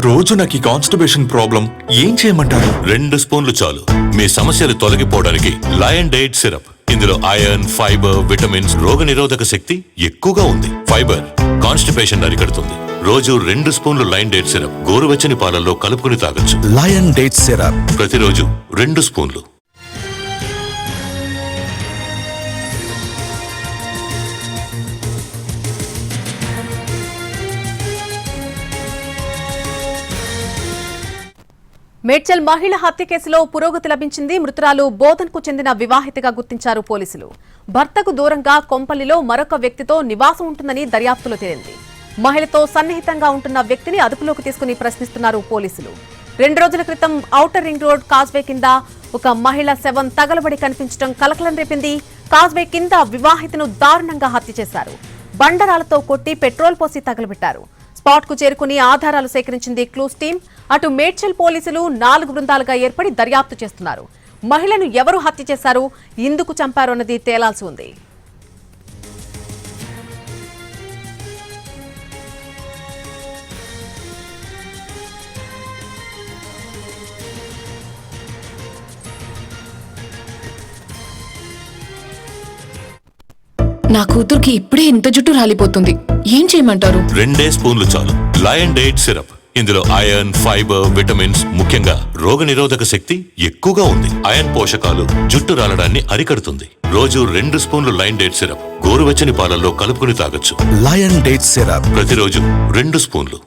రోజు నాకు ఈ కాన్స్టిపేషన్ ప్రాబ్లం ఏం చేయమంటారు? 2 స్పూన్లు చాలు మీ సమస్యలు తొలగిపోవడానికి. Lion diet syrup. ఇందులో ఐరన్, ఫైబర్, విటమిన్స్, రోగనిరోధక శక్తి ఎక్కువగా ఉంది. ఫైబర్ కాన్స్టిపేషన్ అరికడుతుంది. రోజు 2 స్పూన్లు లయన్ డైట్ సిరప్ గోరువెచ్చని పాలల్లో కలుపుకుని తాగొచ్చు. లయన్ డేట్ సిరప్ ప్రతిరోజు 2 స్పూన్లు. మేడ్చల్ మహిళ హత్య కేసులో పురోగతి లభించింది. మృతురాలు బోధన్కు చెందిన వివాహితగా గుర్తించారు పోలీసులు. భర్తకు దూరంగా కొంపల్లిలో మరొక వ్యక్తితో నివాసం ఉంటుందని దర్యాప్తులో తేలింది. మహిళతో సన్నిహితంగా ఉంటున్న వ్యక్తిని అదుపులోకి తీసుకుని ప్రశ్నిస్తున్నారు పోలీసులు. 2 రోజుల క్రితం ఔటర్ రింగ్ రోడ్ కాజ్వే కింద ఒక మహిళ శవం తగలబడి కనిపించడం కలకలం రేపింది. కాజ్వే కింద వివాహితను దారుణంగా హత్య చేశారు. బండరాలతో కొట్టి పెట్రోల్ పోసి తగలబెట్టారు. స్పాట్ కు చేరుకుని ఆధారాలు సేకరించింది క్లూస్ టీం. అటు మేడ్చల్ పోలీసులు 4 బృందాలుగా ఏర్పడి దర్యాప్తు చేస్తున్నారు. మహిళను ఎవరు హత్య చేశారు, ఎందుకు చంపారు అన్నది తేలాల్సి ఉంది. నా కూతురికి ఇప్పుడే ఇంత జుట్టు రాలిపోతుంది, ఏం చేయమంటారు? 2 స్పూన్లు చాలు లయన్ డైట్ సిరప్. ఇందులో ఐరన్, ఫైబర్, విటమిన్స్, ముఖ్యంగా రోగనిరోధక శక్తి ఎక్కువగా ఉంది. ఐరన్ పోషకాలు జుట్టు రాలడాన్ని అరికడుతుంది. రోజు 2 స్పూన్లు లయన్ డైట్ సిరప్ గోరువెచ్చని పాలల్లో కలుపుకుని తాగొచ్చు. లయన్ డేట్ సిరప్ ప్రతిరోజు 2 స్పూన్లు.